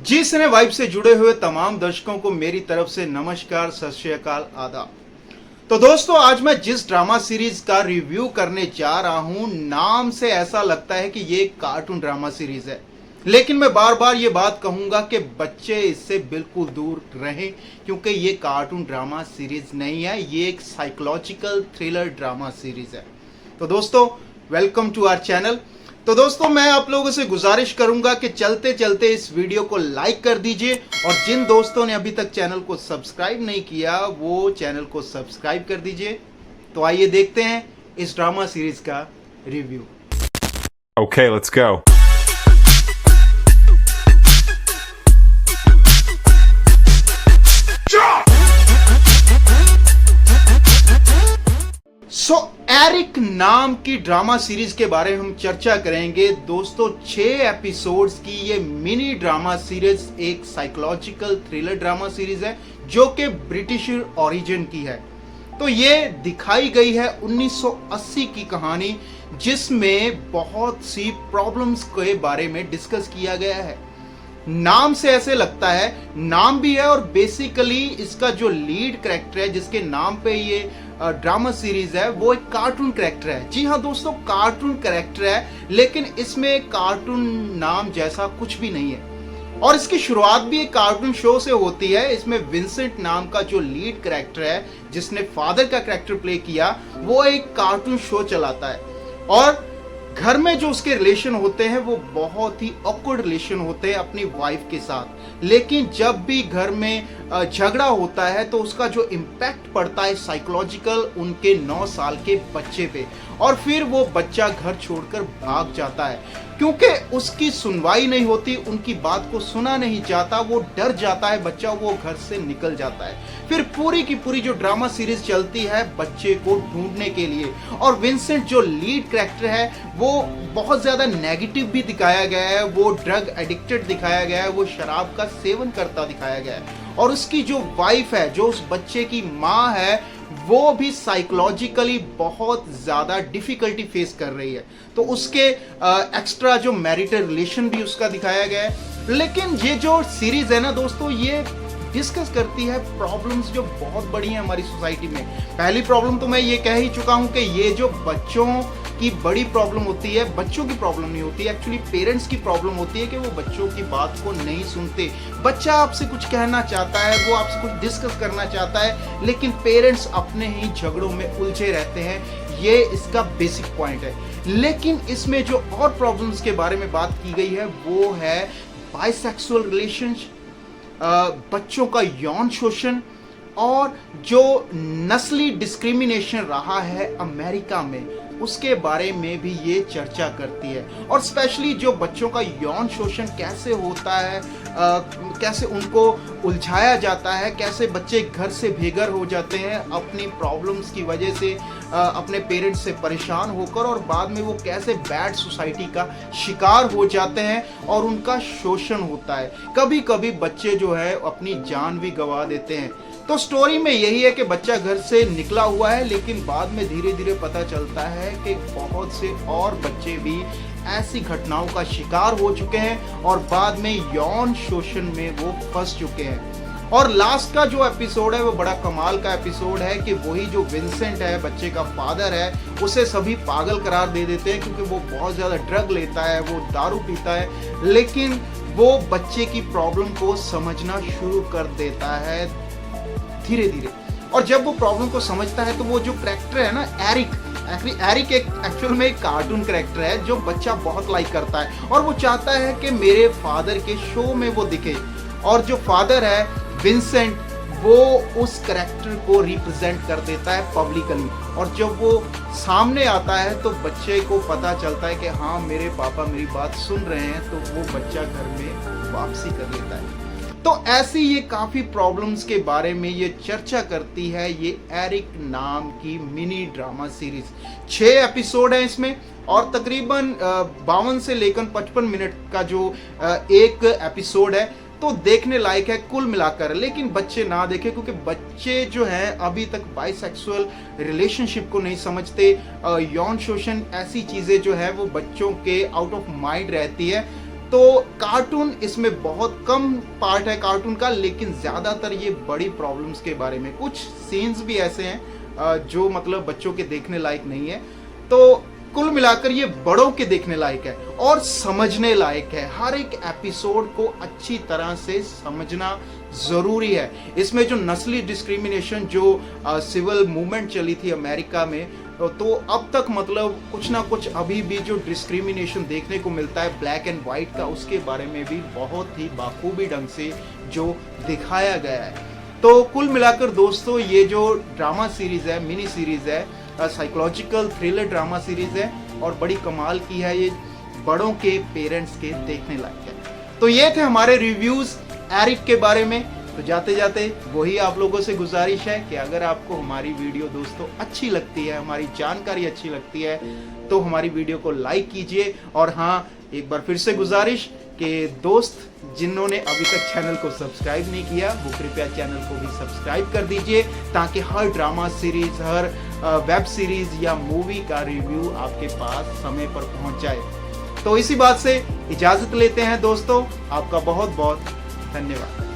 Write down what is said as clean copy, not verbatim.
जी सिने vibe से जुड़े हुए तमाम दर्शकों को मेरी तरफ से नमस्कार, सत श्री अकाल, आदाब। तो दोस्तों, आज मैं जिस ड्रामा सीरीज का रिव्यू करने जा रहा हूं, नाम से ऐसा लगता है कि ये एक कार्टून ड्रामा सीरीज है, लेकिन मैं बार बार ये बात कहूंगा कि बच्चे इससे बिल्कुल दूर रहें, क्योंकि ये कार्टून ड्रामा सीरीज नहीं है, ये एक साइकोलॉजिकल थ्रिलर ड्रामा सीरीज है। तो दोस्तों, वेलकम टू आवर चैनल। तो दोस्तों, मैं आप लोगों से गुजारिश करूंगा कि चलते चलते इस वीडियो को लाइक कर दीजिए, और जिन दोस्तों ने अभी तक चैनल को सब्सक्राइब नहीं किया वो चैनल को सब्सक्राइब कर दीजिए। तो आइए देखते हैं इस ड्रामा सीरीज का review. Okay, let's go. Eric नाम की ड्रामा सीरीज के बारे में हम चर्चा करेंगे। दोस्तों, 6 एपिसोड्स की ये मिनी ड्रामा सीरीज एक साइकोलॉजिकल थ्रिलर ड्रामा सीरीज है जो कि ब्रिटिश ओरिजिन की है। तो ये दिखाई गई है 1980 की कहानी, जिसमें बहुत सी प्रॉब्लम्स के बारे में डिस्कस किया गया है। नाम से ऐसे लगता है, नाम भी है, और बेसिकली इसका जो लीड कैरेक्टर है जिसके नाम पे ये ड्रामा सीरीज है वो एक कार्टून कैरेक्टर है। जी हाँ दोस्तों, कार्टून कैरेक्टर है, लेकिन इसमें कार्टून नाम जैसा कुछ भी नहीं है। और इसकी शुरुआत भी एक कार्टून शो से होती है। इसमें विंसेंट नाम का जो लीड कैरेक्टर है, जिसने फादर का कैरेक्टर प्ले किया, वो एक कार्टून शो चलाता है, और घर में जो उसके रिलेशन होते हैं वो बहुत ही ऑकवर्ड रिलेशन होते हैं अपनी वाइफ के साथ। लेकिन जब भी घर में झगड़ा होता है तो उसका जो इम्पैक्ट पड़ता है साइकोलॉजिकल उनके 9 साल के बच्चे पे, और फिर वो बच्चा घर छोड़कर भाग जाता है क्योंकि उसकी सुनवाई नहीं होती, उनकी बात को सुना नहीं जाता, वो डर जाता है बच्चा, वो घर से निकल जाता है। फिर पूरी की पूरी जो ड्रामा सीरीज चलती है बच्चे को ढूंढने के लिए। और विंसेंट जो लीड कैरेक्टर है वो बहुत ज्यादा नेगेटिव भी दिखाया गया है, वो ड्रग एडिक्टेड दिखाया गया है, वो शराब का सेवन करता दिखाया गया है। और उसकी जो वाइफ है, जो उस बच्चे की माँ है, वो भी साइकोलॉजिकली बहुत ज्यादा डिफिकल्टी फेस कर रही है। तो उसके एक्स्ट्रा जो मैरिटल रिलेशन भी उसका दिखाया गया है। लेकिन ये जो सीरीज है ना दोस्तों, ये डिस्कस करती है प्रॉब्लम्स जो बहुत बड़ी हैं हमारी सोसाइटी में। पहली प्रॉब्लम तो मैं ये कह ही चुका हूं कि ये जो बच्चों की बड़ी प्रॉब्लम होती है, बच्चों की प्रॉब्लम नहीं होती है, एक्चुअली पेरेंट्स की प्रॉब्लम होती है कि वो बच्चों की बात को नहीं सुनते। बच्चा आपसे कुछ कहना चाहता है, वो आपसे कुछ डिस्कस करना चाहता है, लेकिन पेरेंट्स अपने ही झगड़ों में उलझे रहते हैं। ये इसका बेसिक पॉइंट है। लेकिन इसमें जो और प्रॉब्लम्स के बारे में बात की गई है वो है बाइसेक्सुअल रिलेशनशिप, बच्चों का यौन शोषण, और जो नस्ली डिस्क्रिमिनेशन रहा है अमेरिका में, उसके बारे में भी ये चर्चा करती है। और स्पेशली जो बच्चों का यौन शोषण कैसे होता है, कैसे उनको उलझाया जाता है, कैसे बच्चे घर से बेघर हो जाते हैं अपनी प्रॉब्लम्स की वजह से, अपने पेरेंट्स से परेशान होकर, और बाद में वो कैसे बैड सोसाइटी का शिकार हो जाते हैं और उनका शोषण होता है। कभी कभी बच्चे जो है अपनी जान भी गंवा देते हैं। तो स्टोरी में यही है कि बच्चा घर से निकला हुआ है, लेकिन बाद में धीरे धीरे पता चलता है कि बहुत से और बच्चे भी ऐसी घटनाओं का शिकार हो चुके हैं और बाद में यौन शोषण में वो फंस चुके हैं। और लास्ट का जो एपिसोड है वो बड़ा कमाल का एपिसोड है कि वही जो विंसेंट है, बच्चे का फादर है, उसे सभी पागल करार दे देते हैं क्योंकि वो बहुत ज़्यादा ड्रग लेता है, वो दारू पीता है, लेकिन वो बच्चे की प्रॉब्लम को समझना शुरू कर देता है धीरे धीरे। और जब वो प्रॉब्लम को समझता है तो वो जो कैरेक्टर है ना, एरिक एक एक्चुअल में एक कार्टून कैरेक्टर है जो बच्चा बहुत लाइक करता है, और वो चाहता है कि मेरे फादर के शो में वो दिखे। और जो फादर है विंसेंट, वो उस कैरेक्टर को रिप्रेजेंट कर देता है पब्लिकली, और जब वो सामने आता है तो बच्चे को पता चलता है कि हाँ, मेरे पापा मेरी बात सुन रहे हैं, तो वो बच्चा घर में वापसी कर लेता है। तो ऐसी ये काफी प्रॉब्लम्स के बारे में ये चर्चा करती है ये एरिक नाम की मिनी ड्रामा सीरीज। 6 एपिसोड है इसमें, और तकरीबन 52 से लेकर 55 मिनट का जो एक एपिसोड है, तो देखने लायक है कुल मिलाकर। लेकिन बच्चे ना देखें, क्योंकि बच्चे जो हैं अभी तक बाइसेक्सुअल रिलेशनशिप को नहीं समझते। यौन शोषण ऐसी चीज़ें जो है वो बच्चों के आउट ऑफ माइंड रहती है। तो कार्टून इसमें बहुत कम पार्ट है कार्टून का, लेकिन ज़्यादातर ये बड़ी प्रॉब्लम्स के बारे में, कुछ सीन्स भी ऐसे हैं जो मतलब बच्चों के देखने लायक नहीं है। तो कुल मिलाकर ये बड़ों के देखने लायक है और समझने लायक है। हर एक एपिसोड को अच्छी तरह से समझना जरूरी है। इसमें जो नस्ली डिस्क्रिमिनेशन, जो सिविल मूवमेंट चली थी अमेरिका में, तो अब तक मतलब कुछ ना कुछ अभी भी जो डिस्क्रिमिनेशन देखने को मिलता है ब्लैक एंड वाइट का, उसके बारे में भी बहुत ही बाखूबी ढंग से जो दिखाया गया है। तो कुल मिलाकर दोस्तों ये जो ड्रामा सीरीज है, मिनी सीरीज है, साइकोलॉजिकल थ्रिलर ड्रामा सीरीज है और बड़ी कमाल की है। ये बड़ों के पेरेंट्स के देखने लायक है। तो ये थे हमारे रिव्यूज एरिक के बारे में। तो जाते जाते वही आप लोगों से गुजारिश है कि अगर आपको हमारी वीडियो दोस्तों अच्छी लगती है, हमारी जानकारी अच्छी लगती है, तो हमारी वीडियो को लाइक कीजिए। और हाँ, एक बार फिर से गुजारिश कि दोस्त जिन्होंने अभी तक चैनल को सब्सक्राइब नहीं किया, वो कृपया चैनल को भी सब्सक्राइब कर दीजिए, ताकि हर ड्रामा सीरीज, हर वेब सीरीज या मूवी का रिव्यू आपके पास समय पर पहुंच जाए। तो इसी बात से इजाजत लेते हैं दोस्तों। आपका बहुत बहुत धन्यवाद।